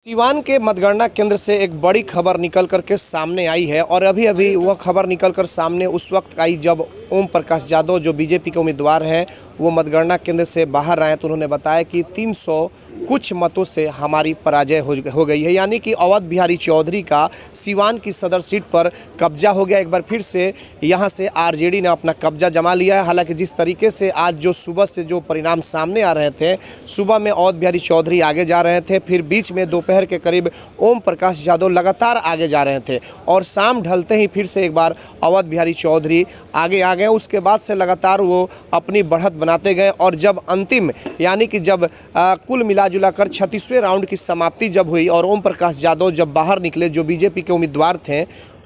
सिवान के मतगणना केंद्र से एक बड़ी खबर निकल कर के सामने आई है और अभी वह खबर निकल कर सामने उस वक्त आई जब ओम प्रकाश यादव जो बीजेपी के उम्मीदवार हैं वो मतगणना केंद्र से बाहर आए तो उन्होंने बताया कि 300 कुछ मतों से हमारी पराजय हो गई है। यानी कि अवध बिहारी चौधरी का सिवान की सदर सीट पर कब्जा हो गया। एक बार फिर से यहां से आरजेडी ने अपना कब्जा जमा लिया है। हालांकि जिस तरीके से आज जो सुबह से जो परिणाम सामने आ रहे थे, सुबह में अवध बिहारी चौधरी आगे जा रहे थे, फिर बीच में दोपहर के करीब ओम प्रकाश यादव लगातार आगे जा रहे थे और शाम ढलते ही फिर से एक बार अवध बिहारी चौधरी आगे आ गए। उसके बाद से लगातार वो अपनी बढ़त बनाते गए और जब अंतिम यानी कि जब कुल मिलाजुला कर 36वें राउंड की समाप्ति जब हुई और ओम प्रकाश यादव जब बाहर निकले, जो बीजेपी के उम्मीदवार थे,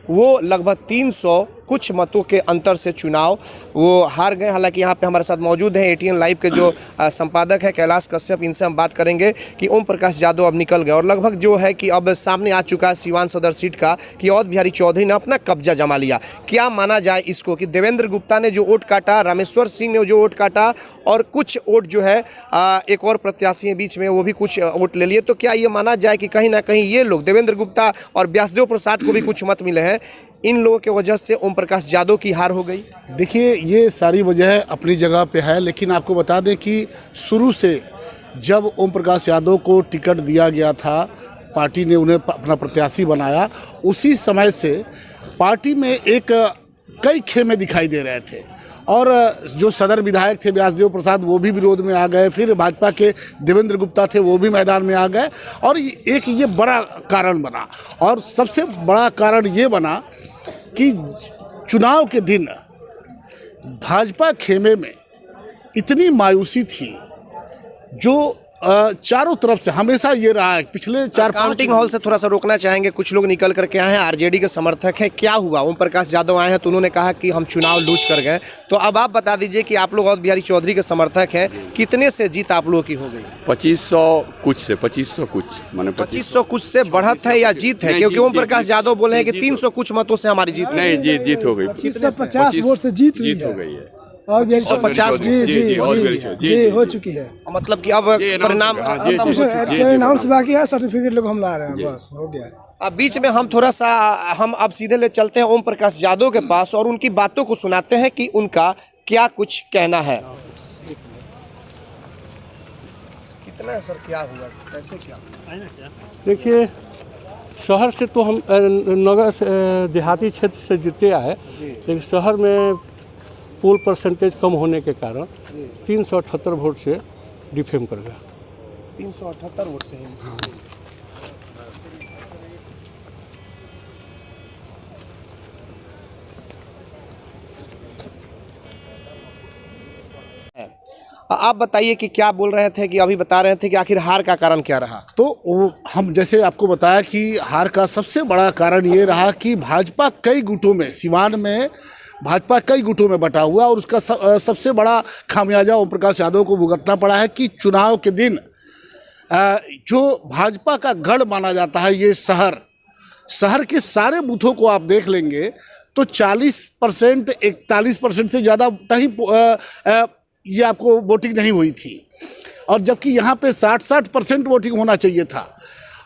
वो लगभग 300 कुछ मतों के अंतर से चुनाव वो हार गए। हालांकि यहाँ पे हमारे साथ मौजूद हैं एटीएन लाइव के जो संपादक हैं कैलाश कश्यप, इनसे हम बात करेंगे कि ओम प्रकाश यादव अब निकल गए और लगभग जो है कि अब सामने आ चुका है सिवान सदर सीट का कि अवध बिहारी चौधरी ने अपना कब्जा जमा लिया। क्या माना जाए इसको कि देवेंद्र गुप्ता ने जो वोट काटा, रामेश्वर सिंह ने जो वोट काटा और कुछ वोट जो है एक और प्रत्याशी है बीच में, वो भी कुछ वोट ले लिए, तो क्या ये माना जाए कि कहीं ना कहीं ये लोग देवेंद्र गुप्ता और व्यासदेव प्रसाद को भी कुछ मत मिले हैं, इन लोगों के वजह से ओम प्रकाश यादव की हार हो गई? देखिए, ये सारी वजह अपनी जगह पे है, लेकिन आपको बता दें कि शुरू से जब ओम प्रकाश यादव को टिकट दिया गया था, पार्टी ने उन्हें अपना प्रत्याशी बनाया, उसी समय से पार्टी में कई खेमे दिखाई दे रहे थे और जो सदर विधायक थे व्यासदेव प्रसाद वो भी विरोध में आ गए, फिर भाजपा के देवेंद्र गुप्ता थे वो भी मैदान में आ गए और ये बड़ा कारण बना। और सबसे बड़ा कारण ये बना कि चुनाव के दिन भाजपा खेमे में इतनी मायूसी थी जो चारों तरफ से हमेशा ये रहा है। पिछले काउंटिंग हॉल से थोड़ा सा रोकना चाहेंगे, कुछ लोग निकल करके आए हैं, आरजेडी के समर्थक हैं। क्या हुआ? ओम प्रकाश यादव आए हैं तो उन्होंने कहा कि हम चुनाव लूज कर गए, तो अब आप बता दीजिए कि आप लोग अवध बिहारी चौधरी के समर्थक हैं, कितने से जीत आप लोगों की हो गई? 2500 कुछ से 2500 कुछ, माने 2500 कुछ से बढ़त है या जीत है? क्योंकि ओम प्रकाश यादव बोले हैं कि 300 कुछ मतों से हमारी जीत नहीं, जीत हो गई। 50 वोट से जीत हो गई है और 150 जी हो चुकी है। मतलब कि अब परिणाम अनाउंस बाकी है, सर्टिफिकेट लोग हम ला रहे हैं, बस हो गया। अब बीच में हम थोड़ा सा अब सीधे ले चलते हैं ओम प्रकाश यादव के पास और उनकी बातों को सुनाते हैं कि उनका क्या कुछ कहना है। कितना है सर, क्या हुआ, कैसे क्या? देखिए, शहर से तो हम नगर देहाती क्षेत्र से जीते आए, लेकिन शहर में पोल परसेंटेज कम होने के कारण 378 वोट से डिफेम कर गया। 378 वोट से आप बताइए कि क्या बोल रहे थे कि अभी बता रहे थे कि आखिर हार का कारण क्या रहा? तो हम जैसे आपको बताया कि हार का सबसे बड़ा कारण ये रहा कि भाजपा कई गुटों में, सिवान में भाजपा कई गुटों में बटा हुआ और उसका सबसे बड़ा खामियाजा ओम प्रकाश यादव को भुगतना पड़ा है कि चुनाव के दिन जो भाजपा का गढ़ माना जाता है, ये शहर के सारे बूथों को आप देख लेंगे तो 40% 41% से ज़्यादा कहीं ये आपको वोटिंग नहीं हुई थी, और जबकि यहाँ पे 60% वोटिंग होना चाहिए था।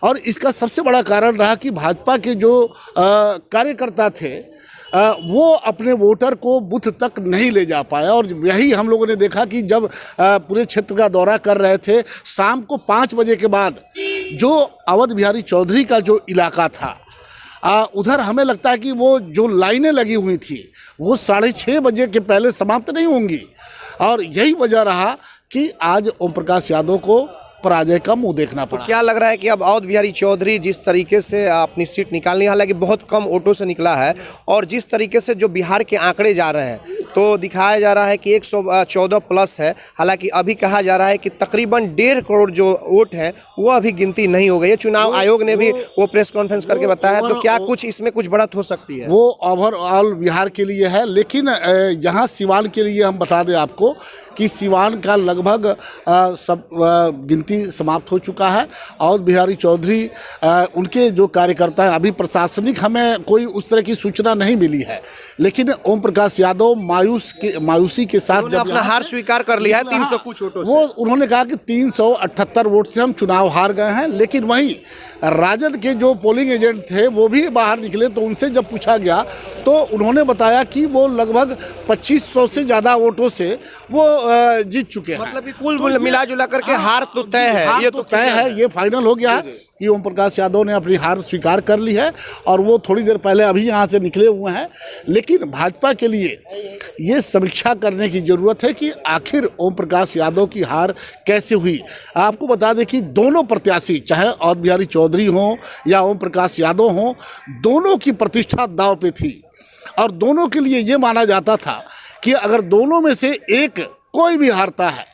और इसका सबसे बड़ा कारण रहा कि भाजपा के जो कार्यकर्ता थे वो अपने वोटर को बूथ तक नहीं ले जा पाया। और यही हम लोगों ने देखा कि जब पूरे क्षेत्र का दौरा कर रहे थे, शाम को 5 बजे के बाद जो अवध बिहारी चौधरी का जो इलाका था, उधर हमें लगता है कि वो जो लाइनें लगी हुई थी वो 6:30 बजे के पहले समाप्त नहीं होंगी। और यही वजह रहा कि आज ओम प्रकाश यादव को पराजय का मुंह देखना पड़ा। तो क्या लग रहा है कि अब अवध बिहारी चौधरी जिस तरीके से अपनी सीट निकालनी, हालांकि बहुत कम वोटों से निकला है, और जिस तरीके से जो बिहार के आंकड़े जा रहे हैं तो दिखाया जा रहा है कि 114 प्लस है। हालांकि अभी कहा जा रहा है कि तकरीबन 1.5 करोड़ जो वोट हैं वो अभी गिनती नहीं हो गई है। चुनाव आयोग ने भी वो प्रेस कॉन्फ्रेंस करके बताया, तो क्या कुछ इसमें कुछ बढ़त हो सकती है? वो ओवरऑल बिहार के लिए है, लेकिन यहाँ सिवान के लिए हम बता दें आपको कि सिवान का लगभग सब गिनती समाप्त हो चुका है। अवध बिहारी चौधरी उनके जो कार्यकर्ता हैं, अभी प्रशासनिक हमें कोई उस तरह की सूचना नहीं मिली है, लेकिन ओम प्रकाश यादव मायूसी के साथ उन्होंने अपना हार स्वीकार कर लिया है 300 कुछ वोटों से। वो उन्होंने कहा कि 378 वोट से हम चुनाव हार गए हैं। लेकिन वहीं राजद के जो पोलिंग एजेंट थे वो भी बाहर निकले, तो उनसे जब पूछा गया तो उन्होंने बताया कि वो लगभग 2500 से ज़्यादा वोटों से वो जीत चुके हैं। मतलब कि कुल मिला जुला करके हार तो तय है, ये तो तय है, ये फाइनल हो गया है कि ओम प्रकाश यादव ने अपनी हार स्वीकार कर ली है और वो थोड़ी देर पहले अभी यहाँ से निकले हुए हैं। लेकिन भाजपा के लिए ये समीक्षा करने की ज़रूरत है कि आखिर ओम प्रकाश यादव की हार कैसे हुई। आपको बता दें कि दोनों प्रत्याशी, चाहे अवध बिहारी चौधरी हों या ओम प्रकाश यादव हों, दोनों की प्रतिष्ठा दांव पे थी और दोनों के लिए ये माना जाता था कि अगर दोनों में से एक कोई भी हारता है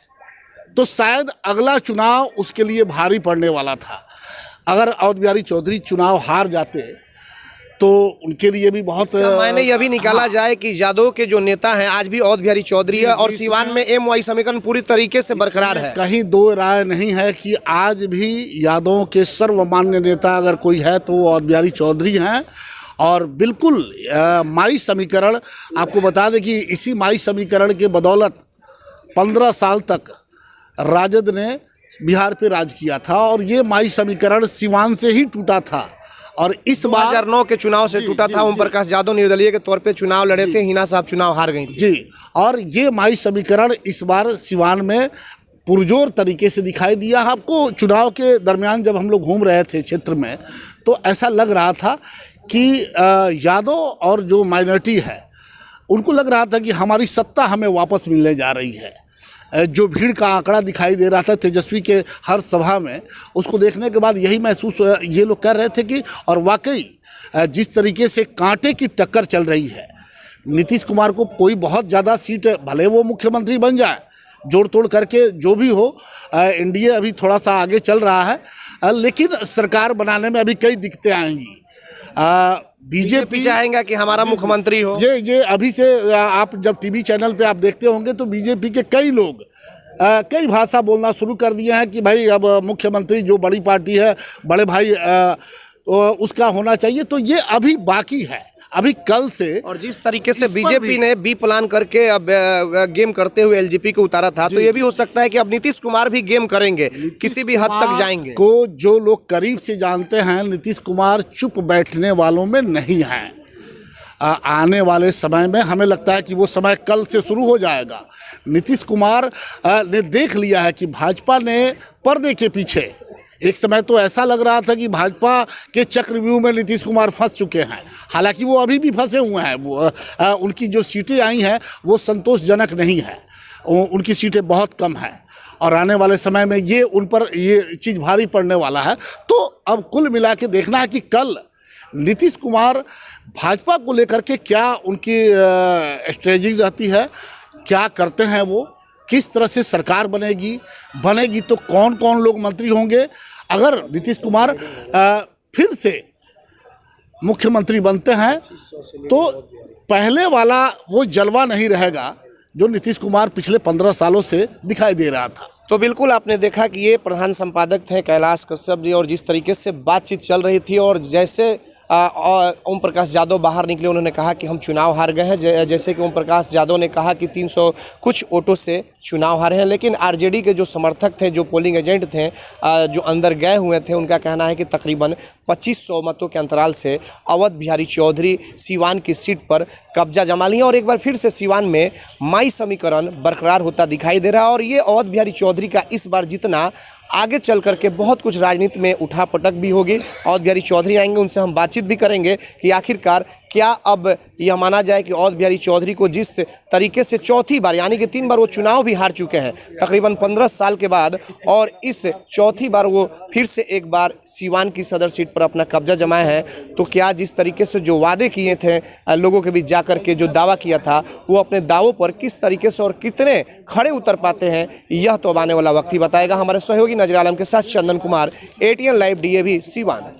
तो शायद अगला चुनाव उसके लिए भारी पड़ने वाला था। अगर अवध बिहारी चौधरी चुनाव हार जाते तो उनके लिए भी बहुत मैंने यह भी निकाला जाए कि यादव के जो नेता हैं आज भी अवध बिहारी चौधरी है और सिवान में MY समीकरण पूरी तरीके से बरकरार है। कहीं दो राय नहीं है कि आज भी यादवों के सर्वमान्य नेता अगर कोई है तो वो अवध बिहारी चौधरी हैं। और बिल्कुल माई समीकरण, आपको बता दें कि इसी माई समीकरण के बदौलत 15 साल तक राजद ने बिहार पे राज किया था और ये माई समीकरण सिवान से ही टूटा था। और इस बार 2009 के चुनाव से टूटा था। ओम प्रकाश यादव निर्दलीय के तौर पे चुनाव लड़े थे, हिना साहब चुनाव हार गई थी। जी, और ये माई समीकरण इस बार सिवान में पुरजोर तरीके से दिखाई दिया। आपको चुनाव के दरमियान जब हम लोग घूम रहे थे क्षेत्र में तो ऐसा लग रहा था कि यादव और जो माइनॉरिटी है उनको लग रहा था कि हमारी सत्ता हमें वापस मिलने जा रही है। जो भीड़ का आंकड़ा दिखाई दे रहा था तेजस्वी के हर सभा में, उसको देखने के बाद यही महसूस ये लोग कर रहे थे कि और वाकई जिस तरीके से कांटे की टक्कर चल रही है, नीतीश कुमार को कोई बहुत ज़्यादा सीट, भले वो मुख्यमंत्री बन जाए, जोड़ तोड़ करके जो भी हो, एनडीए अभी थोड़ा सा आगे चल रहा है, लेकिन सरकार बनाने में अभी कई दिक्कतें आएंगी। बीजेपी चाहेगा कि हमारा मुख्यमंत्री हो। ये अभी से आप जब टीवी चैनल पे आप देखते होंगे तो बीजेपी के कई लोग कई भाषा बोलना शुरू कर दिए हैं कि भाई अब मुख्यमंत्री जो बड़ी पार्टी है, बड़े भाई उसका होना चाहिए। तो ये अभी बाकी है, अभी कल से। और जिस तरीके से बीजेपी ने बी प्लान करके अब गेम करते हुए एलजेपी को उतारा था, तो ये भी हो सकता है कि अब नीतीश कुमार भी गेम करेंगे, किसी भी हद तक जाएंगे। को जो लोग करीब से जानते हैं, नीतीश कुमार चुप बैठने वालों में नहीं हैं। आने वाले समय में हमें लगता है कि वो समय कल से शुरू हो जाएगा। नीतीश कुमार ने देख लिया है कि भाजपा ने पर्दे के पीछे, एक समय तो ऐसा लग रहा था कि भाजपा के चक्रव्यूह में नीतीश कुमार फंस चुके हैं। हालांकि वो अभी भी फंसे हुए हैं। उनकी जो सीटें आई हैं वो संतोषजनक नहीं है, उनकी सीटें बहुत कम हैं और आने वाले समय में ये उन पर ये चीज़ भारी पड़ने वाला है। तो अब कुल मिला के देखना है कि कल नीतीश कुमार भाजपा को लेकर के क्या उनकी स्ट्रेटजी रहती है, क्या करते हैं वो, किस तरह से सरकार बनेगी तो कौन कौन लोग मंत्री होंगे। अगर नीतीश कुमार फिर से मुख्यमंत्री बनते हैं तो पहले वाला वो जलवा नहीं रहेगा जो नीतीश कुमार पिछले 15 सालों से दिखाई दे रहा था। तो बिल्कुल आपने देखा कि ये प्रधान संपादक थे कैलाश कश्यप जी, और जिस तरीके से बातचीत चल रही थी और जैसे ओम प्रकाश यादव बाहर निकले, उन्होंने कहा कि हम चुनाव हार गए हैं। जैसे कि ओम प्रकाश यादव ने कहा कि 300 कुछ वोटों से चुनाव हारे हैं, लेकिन आरजेडी के जो समर्थक थे, जो पोलिंग एजेंट थे, जो अंदर गए हुए थे, उनका कहना है कि तकरीबन 2500 मतों के अंतराल से अवध बिहारी चौधरी सिवान की सीट पर कब्जा जमा लिए और एक बार फिर से सिवान में माई समीकरण बरकरार होता दिखाई दे रहा है। और ये अवध बिहारी चौधरी का इस बार जितना आगे चल करके बहुत कुछ राजनीति में उठापटक भी होगी। अवध बिहारी चौधरी आएंगे, उनसे हम बातचीत भी करेंगे कि आखिरकार क्या अब यह माना जाए कि अवध बिहारी चौधरी को जिस तरीके से चौथी बार, यानी कि 3 बार वो चुनाव भी हार चुके हैं तकरीबन 15 साल के बाद, और इस चौथी बार वो फिर से एक बार सिवान की सदर सीट पर अपना कब्जा जमाए हैं, तो क्या जिस तरीके से जो वादे किए थे लोगों के बीच जाकर के जो दावा किया था, वो अपने दावों पर किस तरीके से और कितने खड़े उतर पाते हैं, यह तो अब आने वाला वक्त ही बताएगा। हमारे सहयोगी नजर आलम के साथ Chandan Kumar, ATN live DAV Siwan.